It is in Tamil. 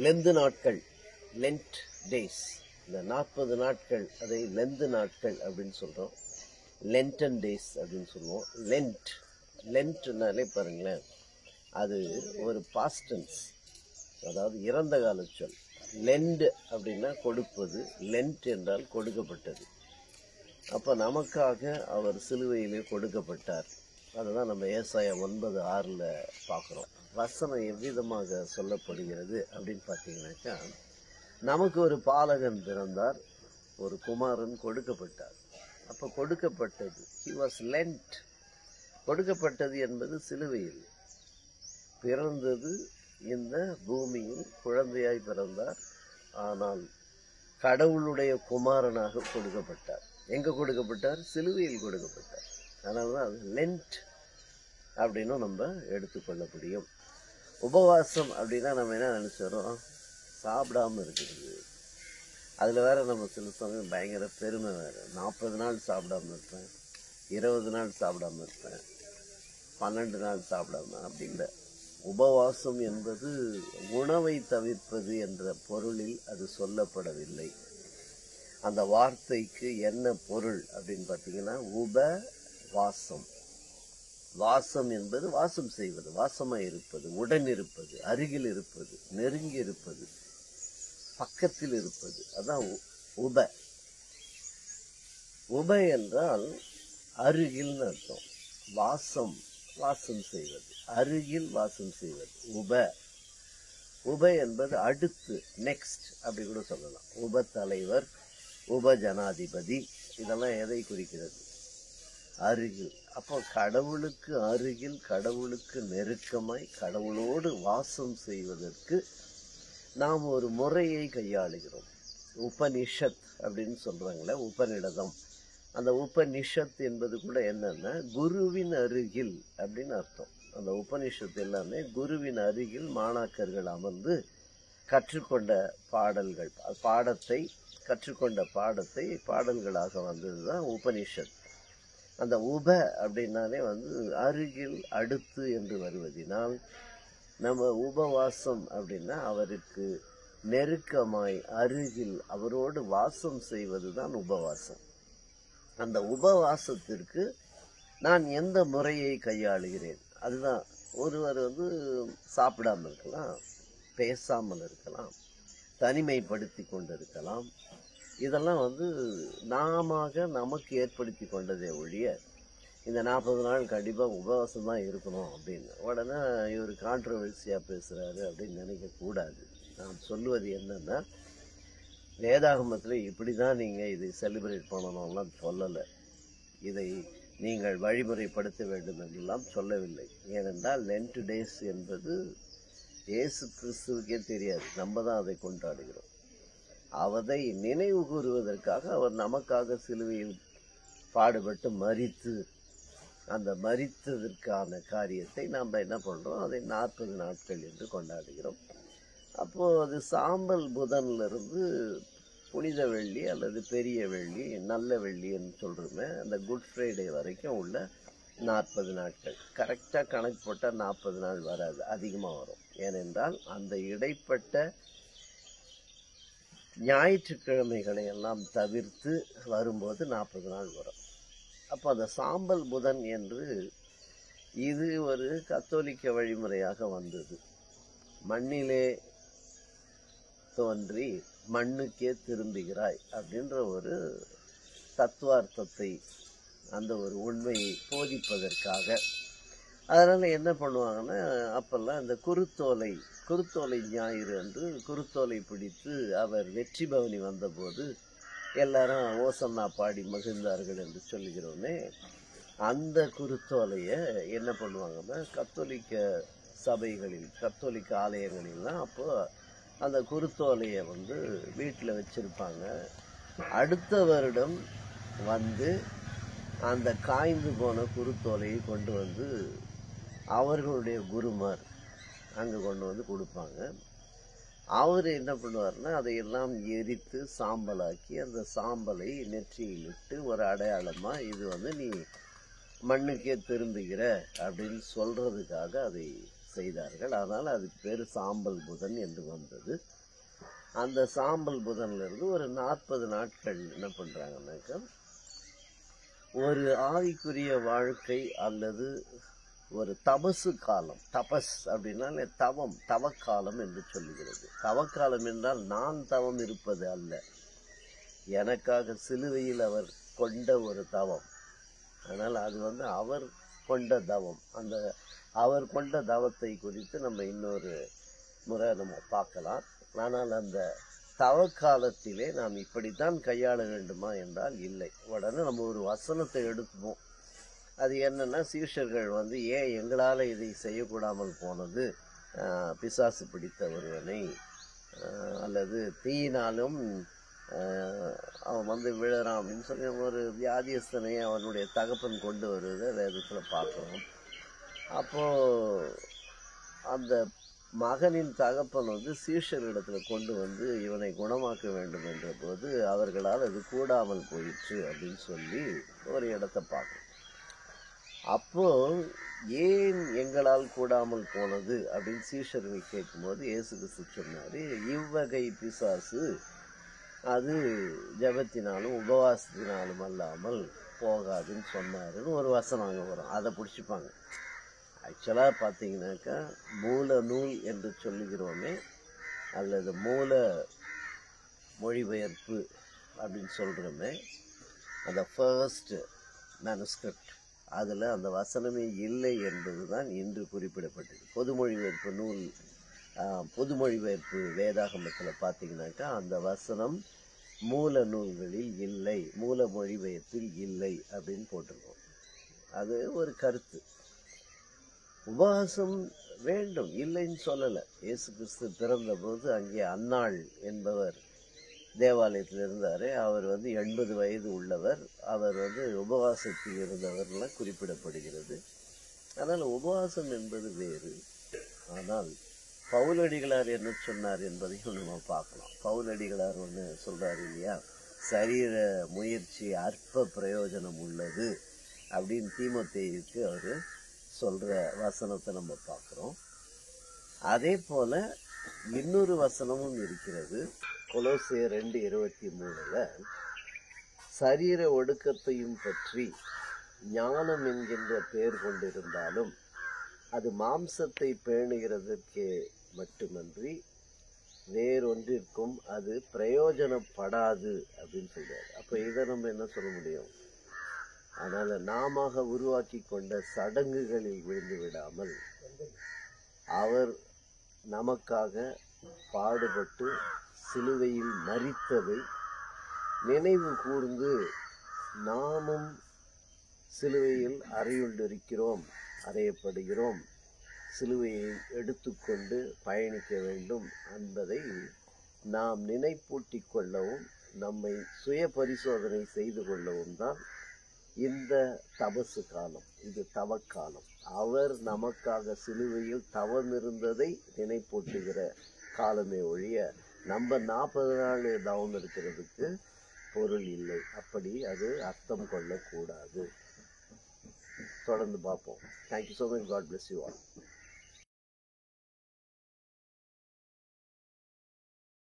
லெந்து நாட்கள், லென்ட் டேஸ், இந்த 40 நாட்கள், அதை லெந்து நாட்கள் அப்படின்னு சொல்கிறோம். லென்டன் டேஸ் அப்படின்னு சொல்லுவோம். லென்ட்னாலே பாருங்களேன், அது ஒரு பாஸ்டன்ஸ், அதாவது இறந்த கால சொல். லெண்ட் அப்படின்னா கொடுப்பது, லென்ட் என்றால் கொடுக்கப்பட்டது. அப்போ நமக்காக அவர் சிலுவையிலே கொடுக்கப்பட்டார். அதுதான் நம்ம ஏசாயா 9:6 பார்க்குறோம். வசனம் எவ்விதமாக சொல்லப்படுகிறது அப்படின்னு பார்த்தீங்கன்னாக்கா, நமக்கு ஒரு பாலகன் பிறந்தார், ஒரு குமாரன் கொடுக்கப்பட்டார். அப்போ கொடுக்கப்பட்டது, he was lent. கொடுக்கப்பட்டது என்பது சிலுவையில் பிறந்தது. இந்த பூமியில் குழந்தையாய் பிறந்தார், ஆனால் கடவுளுடைய குமாரனாக கொடுக்கப்பட்டார். எங்கே கொடுக்கப்பட்டார்? சிலுவையில் கொடுக்கப்பட்டார். அதனால தான் அது லென்ட் அப்படின்னு நம்ம எடுத்துக்கொள்ள முடியும். உபவாசம் அப்படின்னா நம்ம என்ன நினச்சிடறோம்? சாப்பிடாமல் இருக்கிறது. அதில் வேறு நம்ம சில சமயம் பயங்கர பெருமை வேறு. 40 நாள் சாப்பிடாமல் இருப்பேன், 20 நாள் சாப்பிடாமல் இருப்பேன், 12 நாள் சாப்பிடாம அப்படின்ற. உபவாசம் என்பது உணவை தவிர்ப்பது என்ற பொருளில் அது சொல்லப்படவில்லை. அந்த வார்த்தைக்கு என்ன பொருள் அப்படின்னு பார்த்தீங்கன்னா, உபவாசம். வாசம் என்பது வாசம் செய்வது, வாசமாக இருப்பது, உடன் இருப்பது, அருகில் இருப்பது, நெருங்கி இருப்பது, பக்கத்தில் இருப்பது. அதான் உப. உப என்றால் அருகில்னு அர்த்தம். வாசம், வாசம் செய்வது, அருகில் வாசம் செய்வது. உப என்பது அடுத்து, நெக்ஸ்ட் அப்படி கூட சொல்லலாம். உப தலைவர், உப ஜனாதிபதி, இதெல்லாம் எதை குறிக்கிறது? அருகில். அப்போ கடவுளுக்கு அருகில், கடவுளுக்கு நெருக்கமாய், கடவுளோடு வாசம் செய்வதற்கு நாம் ஒரு முறையை கையாளுகிறோம். உபனிஷத் அப்படின்னு சொல்றாங்களே, உபநிடதம். அந்த உபனிஷத் என்பது கூட என்னன்னா, குருவின் அருகில் அப்படின்னு அர்த்தம். அந்த உபனிஷத்து எல்லாமே குருவின் அருகில் மாணாக்கர்கள் அமர்ந்து கற்றுக்கொண்ட பாடல்கள், கற்றுக்கொண்ட பாடத்தை பாடல்களாக வந்தது தான் உபனிஷத். அந்த உப அப்படின்னாலே அருகில், அடுத்து என்று வருவதினால் நம்ம உபவாசம் அப்படின்னா அவருக்கு நெருக்கமாய், அருகில், அவரோடு வாசம் செய்வது தான் உபவாசம். அந்த உபவாசத்திற்கு நான் எந்த முறையை கையாளுகிறேன்? அதுதான். ஒருவர் சாப்பிடாமல் இருக்கலாம், பேசாமல் இருக்கலாம், தனிமைப்படுத்தி கொண்டு இருக்கலாம். இதெல்லாம் நமக்கு ஏற்படுத்தி கொண்டதே ஒழிய, இந்த 40 நாள் கண்டிப்பாக உபவாசம் தான் இருக்கணும் அப்படின்னு உடனே இவர் கான்ட்ரவர்சியாக பேசுகிறாரு அப்படின்னு நினைக்கக்கூடாது. நான் சொல்லுவது என்னன்னா, வேதாகமத்தில் இப்படி தான் நீங்கள் இதை செலிப்ரேட் பண்ணணும்லாம் சொல்லலை. இதை நீங்கள் வழிமுறைப்படுத்த வேண்டும் என்றெல்லாம் சொல்லவில்லை. ஏனென்றால் லென்ட் டேஸ் என்பது இயேசு கிறிஸ்துவுக்கே தெரியாது, நம்ம தான் அதை கொண்டாடுகிறோம். அவரை நினைவு கூறுவதற்காக அவர் நமக்காக சிலுவையில் பாடுபட்டு மரித்து, அந்த மரித்ததற்கான காரியத்தை நாம் என்ன பண்ணுறோம்? அதை 40 நாட்கள் என்று கொண்டாடுகிறோம். அப்போது அது சாம்பல் புதன்லேருந்து புனித வெள்ளி அல்லது பெரிய வெள்ளி, நல்ல வெள்ளின்னு சொல்கிறோமே, அந்த குட் ஃப்ரைடே வரைக்கும் உள்ள 40 நாட்கள். கரெக்டாக கணக்கு போட்டால் 40 நாள் வராது, அதிகமாக வரும். ஏனென்றால் அந்த இடைப்பட்ட ஞாயிற்றுக்கிழமைகளை எல்லாம் தவிர்த்து வரும்போது 40 நாள் வரும். அப்போ அந்த சாம்பல் புதன் என்று இது ஒரு கத்தோலிக்க வழிமுறையாக வந்தது. மண்ணிலே தோன்றி மண்ணுக்கே திரும்புகிறாய் அப்படின்ற ஒரு தத்துவார்த்தத்தை, அந்த ஒரு உண்மையை போதிப்பதற்காக. அதனால் என்ன பண்ணுவாங்கன்னா, அப்போல்லாம் இந்த குருத்தோலை ஞாயிறு என்று குருத்தோலை பிடித்து அவர் வெற்றி பவனி வந்தபோது எல்லாரும் ஓசன்னா பாடி மகிழ்ந்தார்கள் என்று சொல்லுகிறோன்னே, அந்த குருத்தோலையை என்ன பண்ணுவாங்கன்னா, கத்தோலிக்க சபைகளில், கத்தோலிக்க ஆலயங்களில்லாம் அப்போது அந்த குருத்தோலையை வீட்டில் வச்சுருப்பாங்க. அடுத்த வருடம் அந்த காய்ந்து போன குருத்தோலையை கொண்டு அவர்களுடைய குருமார் அங்கே கொண்டு கொடுப்பாங்க. அவர் என்ன பண்ணுவார்னா, அதையெல்லாம் எரித்து சாம்பலாக்கி அந்த சாம்பலை நெற்றியில் இட்டு ஒரு அடையாளமாக, இது நீ மண்ணுக்கே திரும்புகிற அப்படின்னு சொல்கிறதுக்காக அதை செய்தார்கள். அதனால் அதுக்கு பேர் சாம்பல் புதன் என்று வந்தது. அந்த சாம்பல் புதன்லேருந்து ஒரு 40 நாட்கள் என்ன பண்ணுறாங்கன்னாக்கா, ஒரு ஆவிக்குரிய வாழ்க்கை அல்லது ஒரு தபசு காலம். தபஸ் அப்படின்னா தவக்காலம் என்று சொல்லுகிறது. தவக்காலம் என்றால் நான் தவம் இருப்பது அல்ல, எனக்காக சிலுவையில் அவர் கொண்ட ஒரு தவம். அதனால் அது அவர் கொண்ட தவம். அந்த அவர் கொண்ட தவத்தை குறித்து நம்ம இன்னொரு முறை நம்ம பார்க்கலாம். ஆனால் அந்த தவக்காலத்திலே நாம் இப்படித்தான் கையாள வேண்டுமா என்றால் இல்லை. உடனே நம்ம ஒரு வசனத்தை எடுப்போம். அது என்னன்னா, சீஷர்கள் ஏன் எங்களால் இதை செய்யக்கூடாமல் போனது, பிசாசு பிடித்த ஒருவனை அல்லது தீயினாலும் அவன் விழறான் அப்படின்னு சொல்லி ஒரு வியாதியஸ்தனை அவனுடைய தகப்பன் கொண்டு வருவதை வேதத்தில் பார்க்குறோம். அப்போது அந்த மகனின் தகப்பன் சீஷரிடத்தில் கொண்டு இவனை குணமாக்க வேண்டும் என்ற போது அவர்களால் அது கூடாமல் போயிற்று அப்படின்னு சொல்லி ஒரு இடத்தை பார்க்கணும். அப்போது ஏன் எங்களால் கூடாமல் போனது அப்படின்னு சீஷர்கள் கேட்கும்போது இயேசு கிறிஸ்து சொன்னார், இவ்வகை பிசாசு அது ஜபத்தினாலும் உபவாசத்தினாலும் அல்லாமல் போகாதுன்னு சொன்னாருன்னு ஒரு வசனம் அங்கே வரும். அதை பிடிச்சிப்பாங்க. ஆக்சுவலாக பார்த்தீங்கன்னாக்கா மூல நூல் என்று சொல்லுகிறோமே, அல்லது மூல மொழிபெயர்ப்பு அப்படின்னு சொல்கிறோமே, அந்த ஃபர்ஸ்ட் மேனுஸ்கிரிப்ட் அதில் அந்த வசனமே இல்லை என்பது தான் இன்று குறிப்பிடப்பட்டது. பொது மொழிபெயர்ப்பு வேதாகமத்தில் பார்த்தீங்கன்னாக்கா அந்த வசனம் மூல நூல்களில் இல்லை, மூல மொழிபெயர்ப்பில் இல்லை அப்படின்னு போட்டிருக்கோம். அது ஒரு கருத்து. உபவாசம் வேண்டும், இல்லைன்னு சொல்லலை. இயேசு கிறிஸ்து பிறந்தபோது அங்கே அன்னாள் என்பவர் தேவாலயத்தில் இருந்தார். அவர் 80 வயது உள்ளவர். அவர் உபவாசத்தில் இருந்தவர்லாம் குறிப்பிடப்படுகிறது. அதனால் உபவாசம் என்பது வேறு. ஆனால் பவுலடிகளார் என்ன சொன்னார் என்பதையும் நம்ம பார்க்கலாம். பவுலடிகளார் ஒன்று சொல்கிறார் இல்லையா, சரீர முயற்சி அற்ப பிரயோஜனம் உள்ளது அப்படின்னு தீமோத்தேயுக்கு அவர் சொல்கிற வசனத்தை நம்ம பார்க்குறோம். அதே போல் இன்னொரு வசனமும் இருக்கிறது. கொலோசியர் 2:23 சரீர ஒடுக்கத்தையும் பற்றி ஞானம் என்கின்ற பெயர் கொண்டிருந்தாலும் அது மாம்சத்தை பேணுகிறதற்கே மட்டுமன்றி வேறொன்றிற்கும் அது பிரயோஜனப்படாது அப்படின்னு சொல்றாரு. அப்போ இதை நம்ம என்ன சொல்ல முடியும்? அதனால் நாம உருவாக்கி கொண்ட சடங்குகளில் விழுந்து விடாமல் அவர் நமக்காக பாடுபட்டு சிலுவையில் மரித்ததை நினைவு கூர்ந்து நாமும் சிலுவையில் அறையப்படுகிறோம், சிலுவையை எடுத்துக்கொண்டு பயணிக்க வேண்டும் என்பதை நாம் நினைப்பூட்டிக் கொள்ளவும் நம்மை சுய பரிசோதனை செய்து கொள்ளவும் தான் இந்த தபசு காலம். இது தவக்காலம். அவர் நமக்காக சிலுவையில் தவம் இருந்ததை நினைப்பூட்டுகிற காலமே ஒழிய நம்ம 40 நாள் தவம் இருக்கிறதுக்கு பொருள் இல்லை. அப்படி அது அர்த்தம் கொள்ளக்கூடாது. தொடர்ந்து பார்ப்போம். Thank you so much. God bless you all.